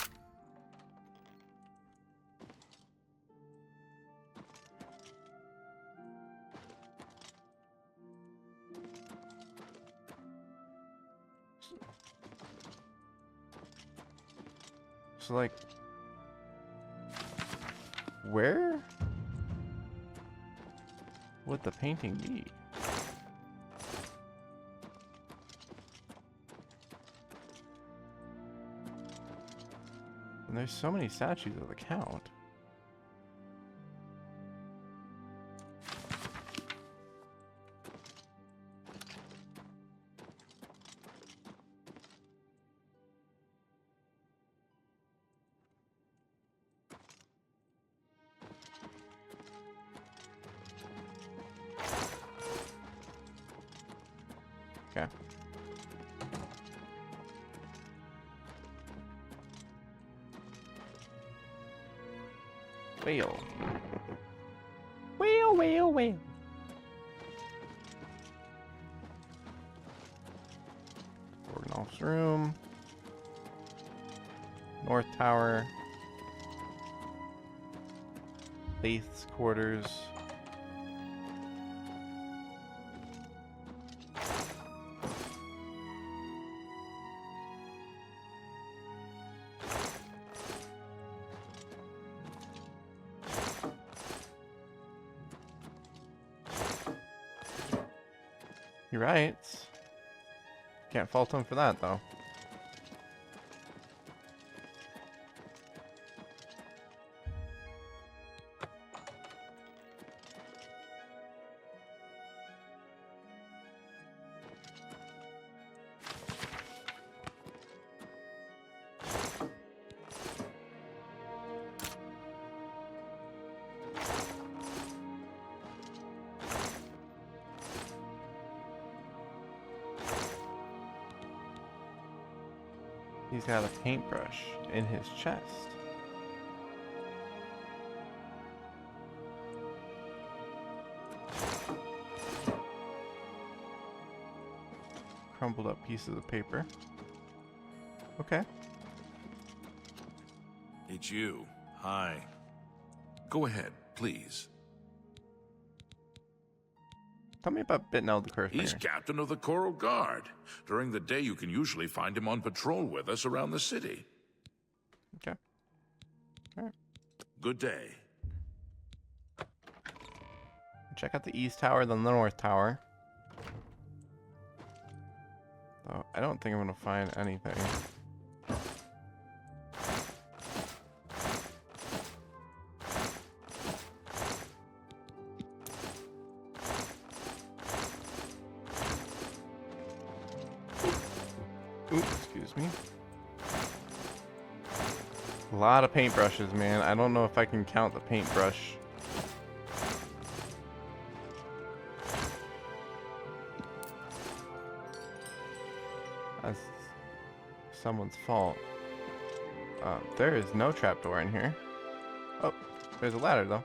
So like, where would the painting be? And there's so many statues of the Count. Okay. Whale. Whale, whale, whale. Ordnoff's room. North Tower. Faith's quarters. You're right. Can't fault him for that, though. He's got a paintbrush in his chest. Crumpled up pieces of paper. Okay. It's you. Hi. Go ahead, please. Tell me about Bitnell the Cursor. He's captain of the Coral Guard. During the day, you can usually find him on patrol with us around the city. Okay. All right. Good day. Check out the East Tower, then the North Tower. Oh, I don't think I'm gonna find anything. Oops, excuse me. A lot of paintbrushes, man. I don't know if I can count the paintbrush. That's someone's fault. There is no trapdoor in here. Oh, there's a ladder though.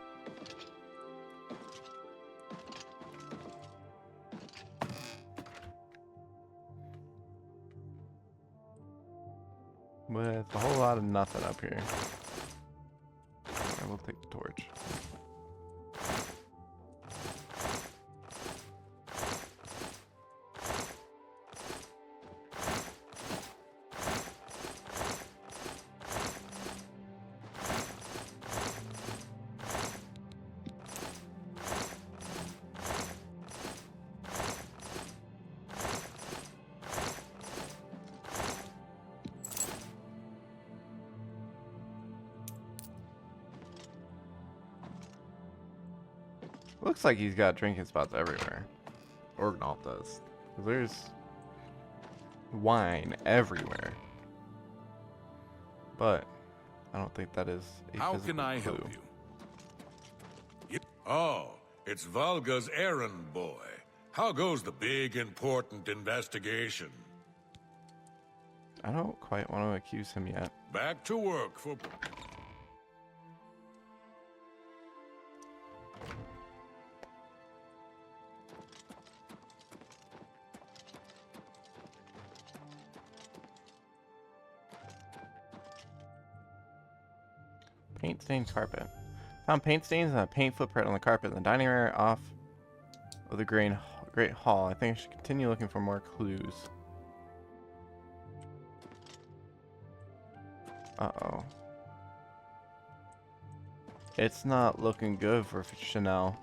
With a whole lot of nothing up here. I will take the torch. Looks like he's got drinking spots everywhere. Orgnaut does. There's wine everywhere. But I don't think that is a How physical can I clue. help you? Oh, it's Valga's errand boy. How goes the big, important investigation? I don't quite want to accuse him yet. Back to work for... Paint stained carpet. Found paint stains and a paint footprint on the carpet in the dining area off of the great hall. I think I should continue looking for more clues. Uh-oh. It's not looking good for Chanel.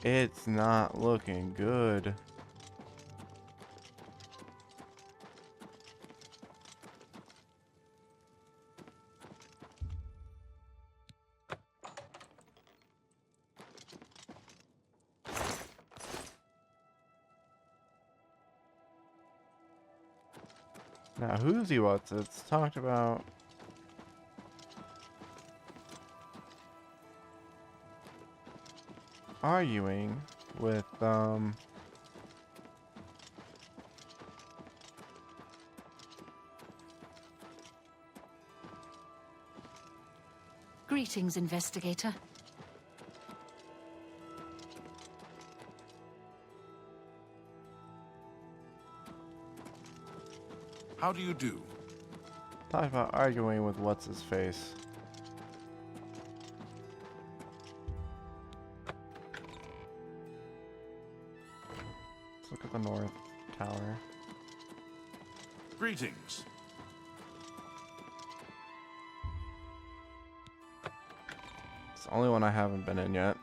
It's not looking good. Now, who's he what's it's talked about arguing with Greetings, Investigator. How do you do? talked about arguing with what's his face. Let's look at the north tower. Greetings. It's the only one I haven't been in yet.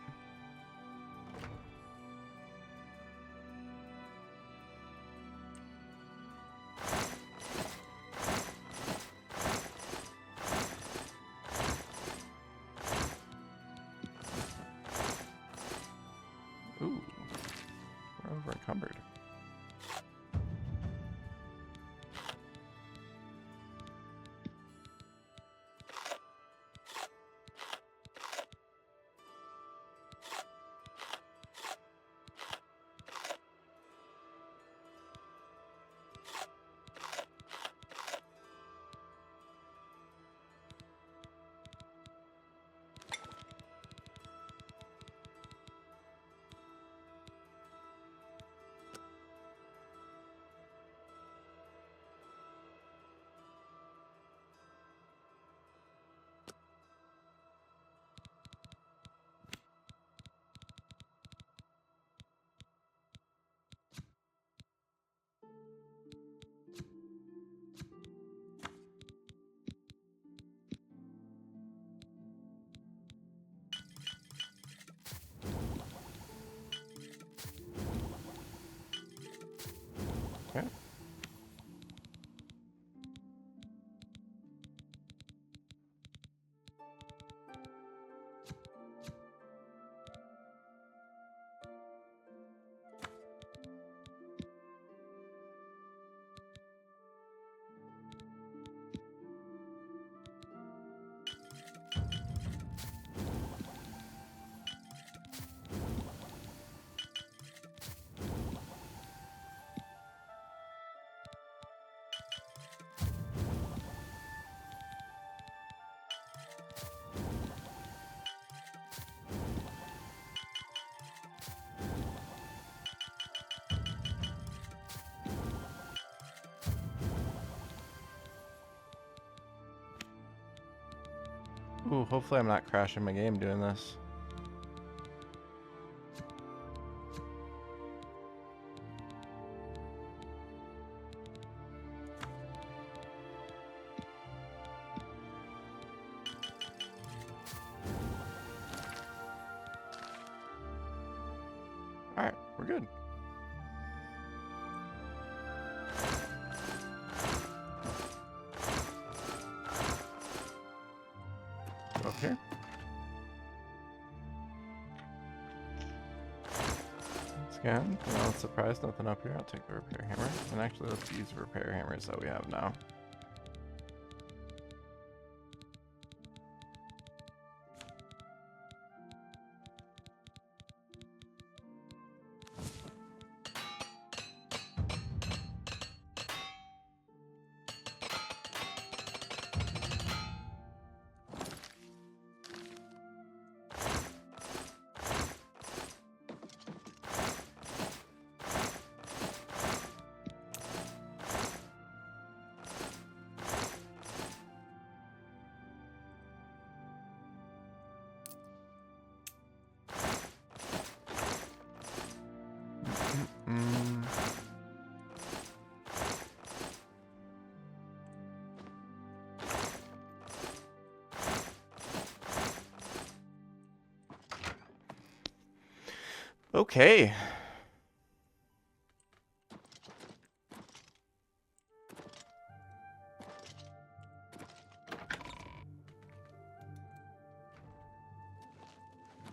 Ooh, we're over encumbered. Ooh, hopefully I'm not crashing my game doing this. Alright, we're good. Up here. Scan. No surprise, nothing up here. I'll take the repair hammer. And actually, let's use the repair hammers that we have now. Okay.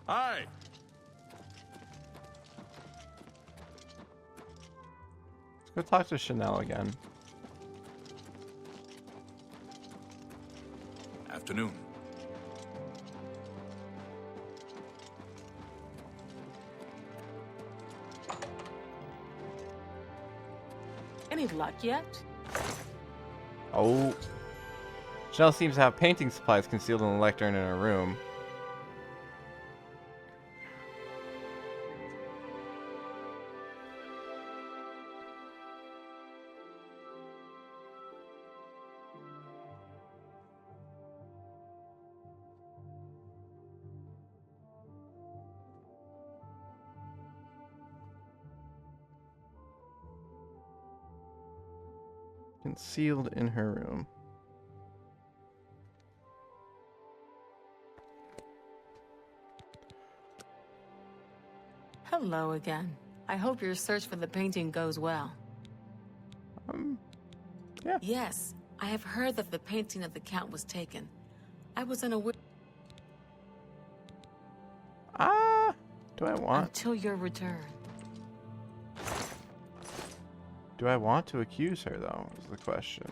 Hi. Let's go talk to Chanel again. Afternoon. Any luck yet? Oh. Chanel seems to have painting supplies concealed in the lectern in her room. Concealed in her room. Hello again. I hope your search for the painting goes well. Yeah. Yes, I have heard that the painting of the Count was taken. I was unaware Do I want? until your return. Do I want to accuse her, though, is the question.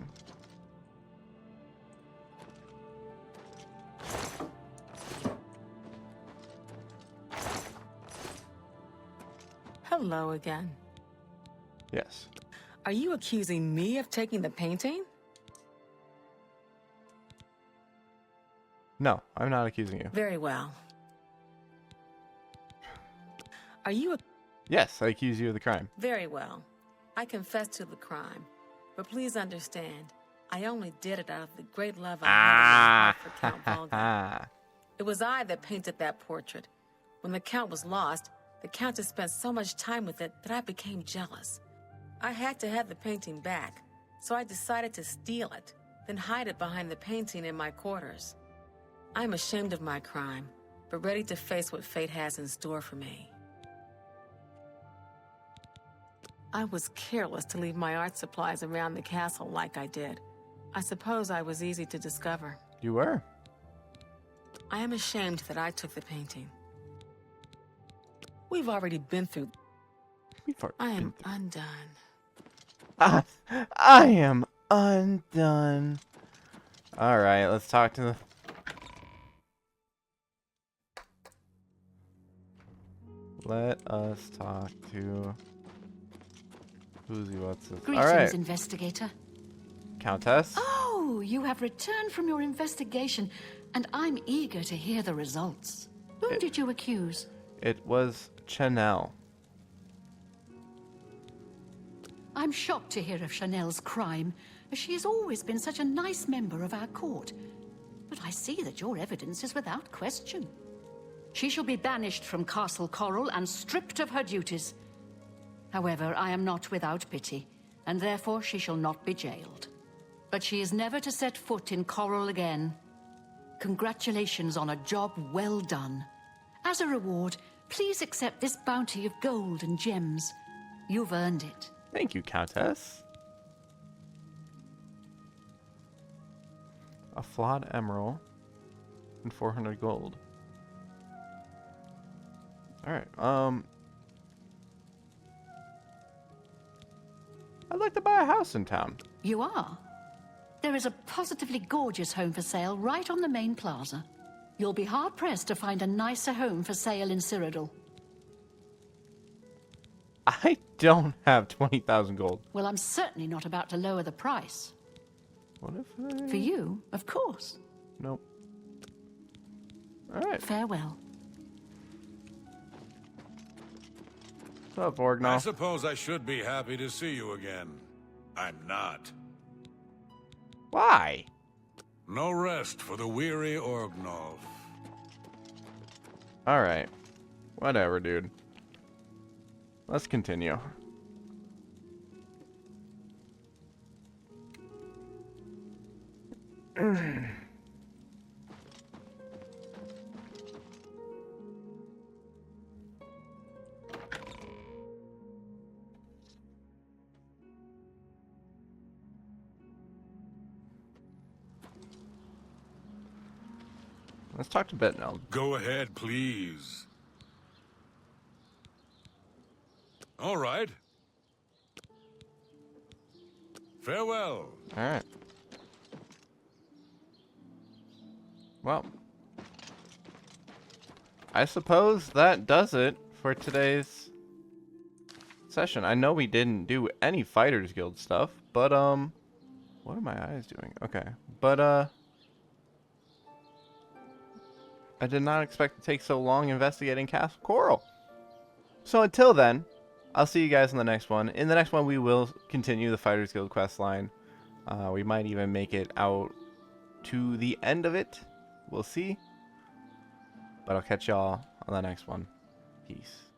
Hello again. Yes. Are you accusing me of taking the painting? No, I'm not accusing you. Very well. Are you Yes, I accuse you of the crime. Very well. I confess to the crime. But please understand, I only did it out of the great love I had for Count Volga. It was I that painted that portrait. When the Count was lost, the Countess spent so much time with it that I became jealous. I had to have the painting back, so I decided to steal it, then hide it behind the painting in my quarters. I'm ashamed of my crime, but ready to face what fate has in store for me. I was careless to leave my art supplies around the castle like I did. I suppose I was easy to discover. You were. I am ashamed that I took the painting. We've already been through. I am undone. I am undone. Alright, let's talk to the... Let us talk to... What's this? Greetings, Alright. Investigator. Countess? Oh, you have returned from your investigation, and I'm eager to hear the results. Whom did you accuse? It was Chanel. I'm shocked to hear of Chanel's crime, as she has always been such a nice member of our court. but I see that your evidence is without question. She shall be banished from Castle Coral and stripped of her duties. However, I am not without pity, and therefore she shall not be jailed. But she is never to set foot in Coral again. Congratulations on a job well done. As a reward, please accept this bounty of gold and gems. You've earned it. Thank you, Countess. A flawed emerald and 400 gold. Alright, I'd like to buy a house in town. You are? There is a positively gorgeous home for sale right on the main plaza. You'll be hard-pressed to find a nicer home for sale in Cyrodiil. I don't have 20,000 gold. Well, I'm certainly not about to lower the price. What if For you, of course. Nope. Alright. Farewell. What's up, I Orgnoff? suppose I should be happy to see you again. I'm not. Why? No rest for the weary Orgnov. Alright. Whatever, dude. Let's continue. Let's talk to Betnell. Go ahead, please. All right. Farewell. Alright. Well, I suppose that does it for today's session. I know we didn't do any Fighters Guild stuff, but, what are my eyes doing? Okay. But, I did not expect to take so long investigating Castle Coral. So until then, I'll see you guys in the next one. In the next one, we will continue the Fighters Guild quest line. We might even make it out to the end of it. We'll see. But I'll catch y'all on the next one. Peace.